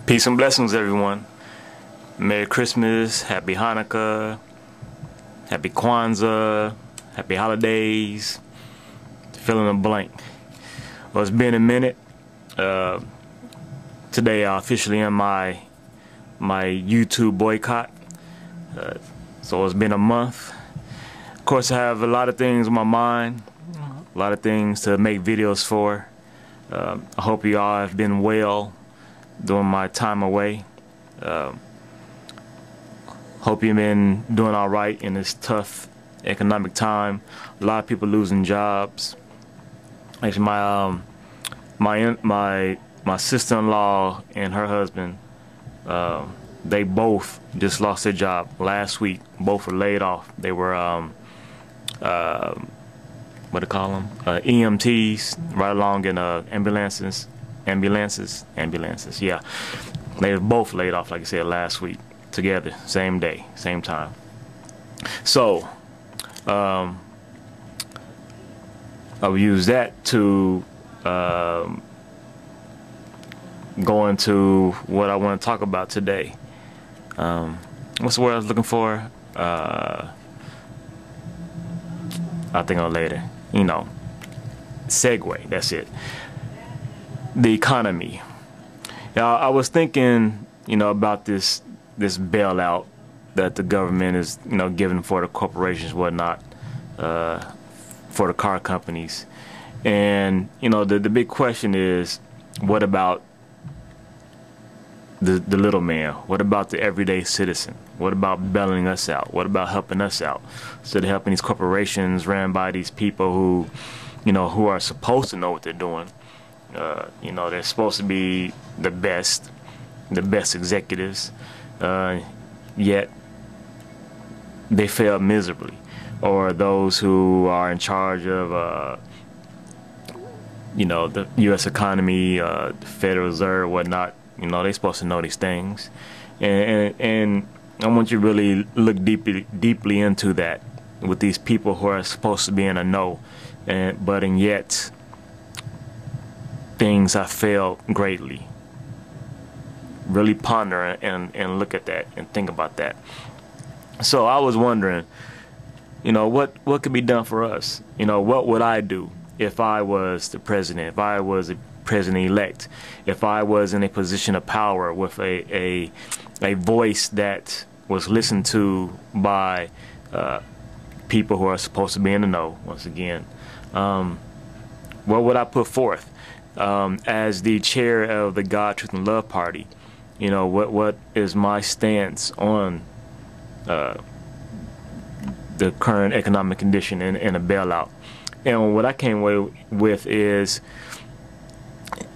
Peace and blessings, everyone. Merry Christmas, Happy Hanukkah, Happy Kwanzaa, Happy Holidays, fill in the blank. Well, it's been a minute. Today I officially end my YouTube boycott. So it's been a month. Of course, I have a lot of things on my mind, a lot of things to make videos for. I hope you all have been well during my time away. Hope you've been doing all right in this tough economic time. A lot of people losing jobs. Actually, my sister-in-law and her husband, they both just lost their job last week. Both were laid off. They were what do you call them? EMTs, right along in ambulances. Yeah, they were both laid off, like I said, last week, together, same day, same time. So I will use that to go into what I want to talk about today. What's the word I was looking for? I'll think of it later. You know, segue, that's it. The economy. I was thinking, about this bailout that the government is, giving for the corporations, whatnot, for the car companies. And, the big question is, what about the little man? What about the everyday citizen? What about bailing us out? What about helping us out? Instead of helping these corporations ran by these people who, who are supposed to know what they're doing. They're supposed to be the best executives, yet they fail miserably. Or those who are in charge of, the U.S. economy, the Federal Reserve, whatnot. They're supposed to know these things, and I want you to really look deeply into that with these people who are supposed to be in a know, but yet things have failed greatly. Really ponder and look at that and think about that. So I was wondering, what could be done for us? What would I do if I was the president, if I was the president-elect, if I was in a position of power with a voice that was listened to by people who are supposed to be in the know, once again? What would I put forth? As the chair of the God, Truth, and Love Party, what is my stance on the current economic condition and a bailout? And what I came away with is,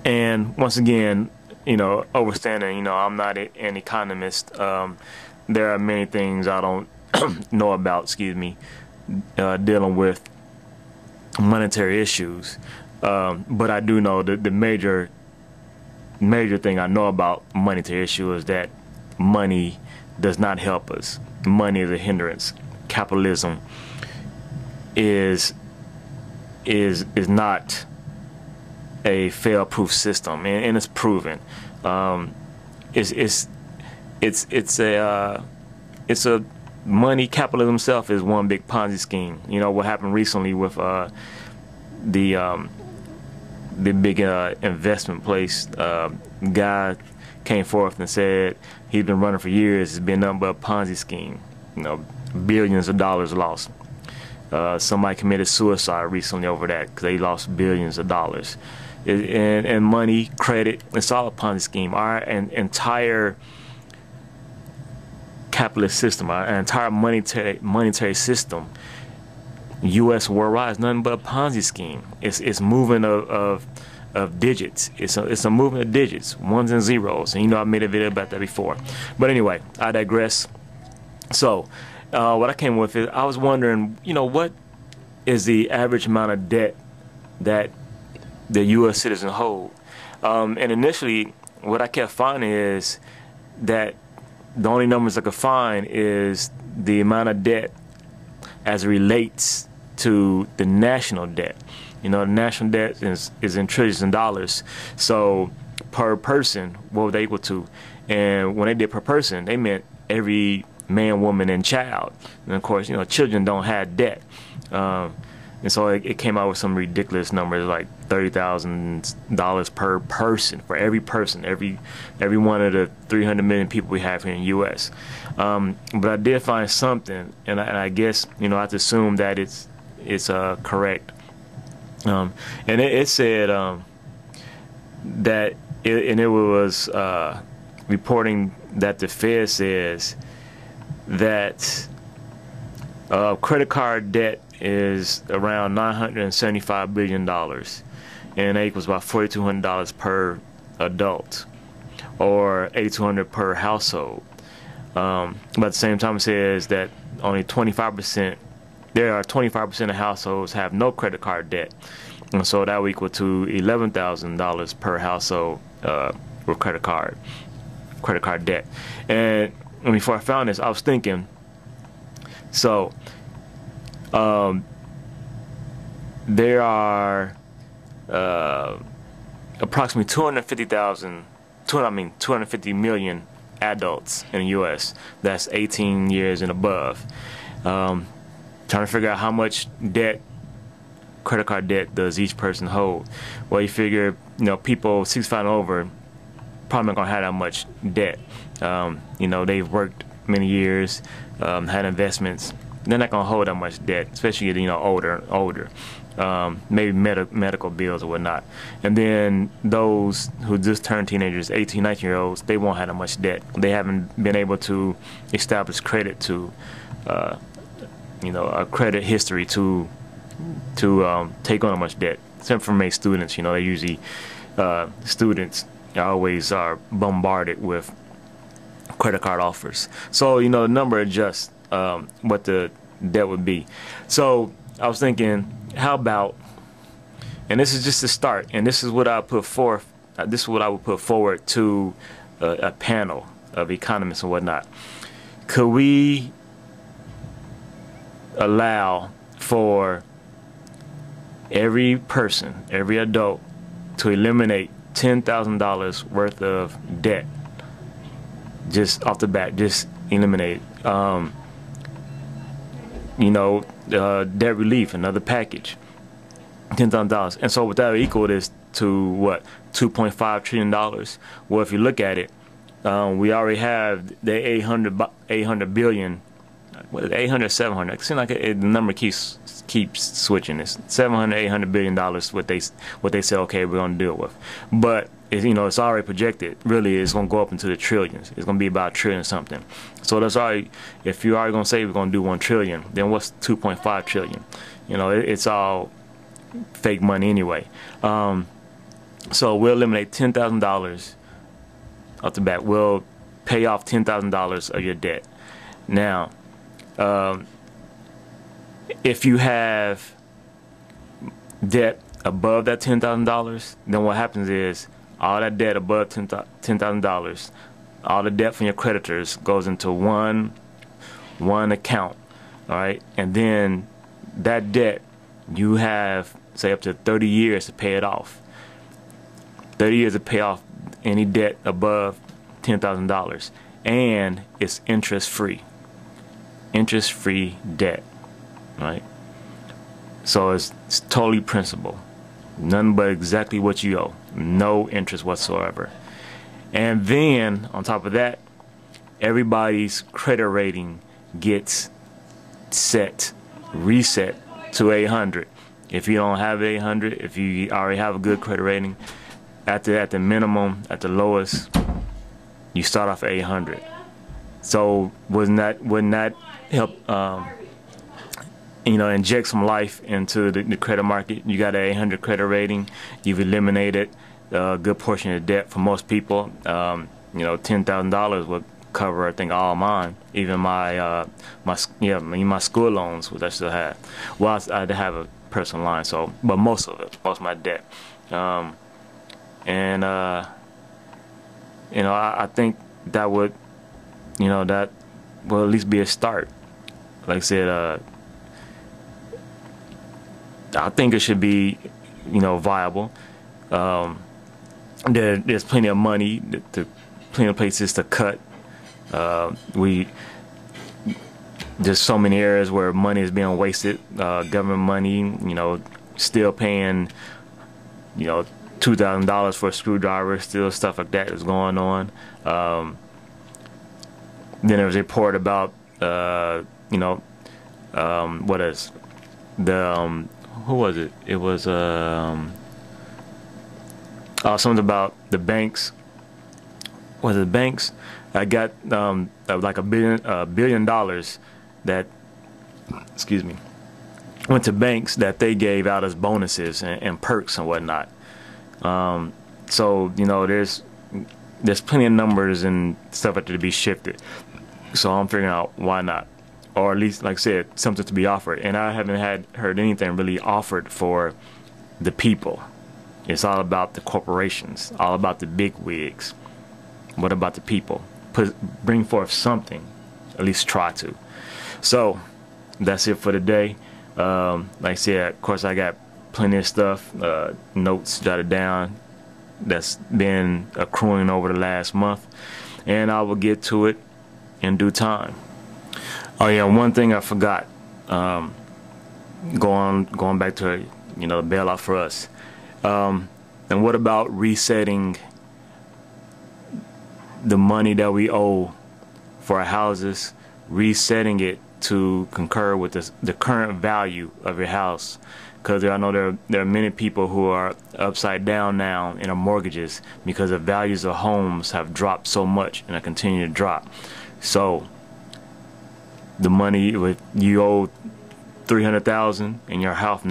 and once again, overstanding, I'm not an economist. There are many things I don't know about, dealing with monetary issues. But I do know that the major thing I know about monetary issue is that money does not help us. Money is a hindrance. Capitalism is not a fail-proof system, and it's proven. It's a money. Capitalism itself is one big Ponzi scheme. What happened recently with the big investment place. Guy came forth and said he's been running for years. It's been nothing but a Ponzi scheme. Billions of dollars lost. Somebody committed suicide recently over that because they lost billions of dollars. And money, credit, it's all a Ponzi scheme. Our entire capitalist system, our entire monetary system, U.S. worldwide, is nothing but a Ponzi scheme. It's movement of digits. It's a movement of digits, ones and zeros. And I made a video about that before. But anyway, I digress. So what I came with is, I was wondering, what is the average amount of debt that the U.S. citizens hold? And initially, what I kept finding is that the only numbers I could find is the amount of debt as it relates to the national debt. The national debt is in trillions of dollars. So per person, what were they equal to? And when they did per person, they meant every man, woman, and child. And of course, children don't have debt. And so it came out with some ridiculous numbers, like $30,000 per person, for every person, every one of the 300 million people we have here in the U.S. But I did find something, and I guess I have to assume that it's correct. And it said that it was reporting that the Fed says that credit card debt is around $975 billion, and that equals about $4,200 per adult, or $8,200 per household. But at the same time, it says that only 25%, there are 25% of households have no credit card debt, and so that would equal to $11,000 per household with credit card debt. And before I found this, I was thinking, so there are approximately 250 million adults in the U.S. that's 18 years and above. Trying to figure out how much credit card debt does each person hold. Well, you figure, people 65 and over probably not gonna have that much debt. They've worked many years, had investments. They're not gonna hold that much debt, especially older. Maybe medical bills or whatnot. And then those who just turned teenagers, 18, 19-year-olds, they won't have that much debt. They haven't been able to establish credit to, a credit history to take on that much debt. Except for many students, they usually students always are bombarded with credit card offers. So the number adjusts what the debt would be. So I was thinking, how about, and this is just a start, and this is what I put forth. This is what I would put forward to a panel of economists and whatnot. Could we allow for every person, every adult, to eliminate $10,000 worth of debt just off the bat? Just eliminate debt relief, another package, $10,000. And so what that would equal is to what, $2.5 trillion. Well, if you look at it, we already have the 800 billion. What is it, 800, 700? It seems like the number keeps switching. It's 700, 800 billion dollars. What they say, okay, we're gonna deal with. But it's already projected. Really, it's gonna go up into the trillions. It's gonna be about $1 trillion something. So that's already. If you're already gonna say we're gonna do $1 trillion, then what's 2.5 trillion? It's all fake money anyway. So we'll eliminate $10,000 off the bat. We'll pay off $10,000 of your debt. Now, if you have debt above that $10,000, then what happens is all that debt above $10,000, all the debt from your creditors goes into one account, all right? And then that debt, you have, say, up to 30 years to pay it off. 30 years to pay off any debt above $10,000, and it's interest-free. Interest-free debt, right? So it's totally principal, nothing but exactly what you owe, no interest whatsoever. And then on top of that, everybody's credit rating gets reset to 800. If you don't have 800, if you already have a good credit rating, at the minimum, at the lowest, you start off at 800. So wouldn't that help inject some life into the credit market? You got an 800 credit rating, you've eliminated a good portion of debt for most people. $10,000 would cover, I think, all mine, even my school loans, which I still have. Well, I have a personal line, so, but most of my debt. I think that would, that will at least be a start. Like I said, I think it should be, viable. there's plenty of money, plenty of places to cut. We There's so many areas where money is being wasted, government money, still paying, $2,000 for a screwdriver, still stuff like that is going on. Then there was a report about, what is the, who was it? It was, something about the banks. Was it banks? I got like $1 billion that, excuse me, went to banks that they gave out as bonuses and perks and whatnot. So there's plenty of numbers and stuff that to be shifted. So I'm figuring out why not, or at least, like I said, something to be offered. And I haven't heard anything really offered for the people. It's all about the corporations, all about the big wigs. What about the people? Bring forth something, at least try to. So that's it for today. Like I said, of course, I got plenty of stuff, notes jotted down that's been accruing over the last month, and I will get to it in due time. Oh yeah, one thing I forgot, going back to the bailout for us, and what about resetting the money that we owe for our houses, resetting it to concur with the current value of your house? Because I know there are many people who are upside down now in their mortgages because the values of homes have dropped so much and are continuing to drop. So the money, if you owe $300,000 and your house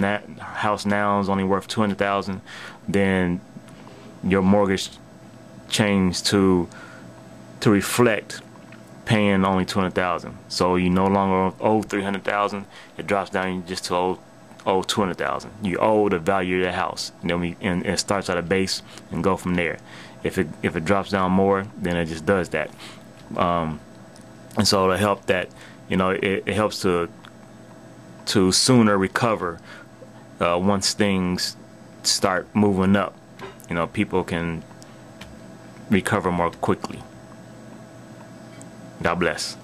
now is only worth $200,000, then your mortgage changed to reflect paying only $200,000. So you no longer owe $300,000. It drops down just to owe $200,000. You owe the value of the house. And it starts at a base and go from there. If it drops down more, then it just does that. And so to help that, it helps to sooner recover once things start moving up. People can recover more quickly. God bless.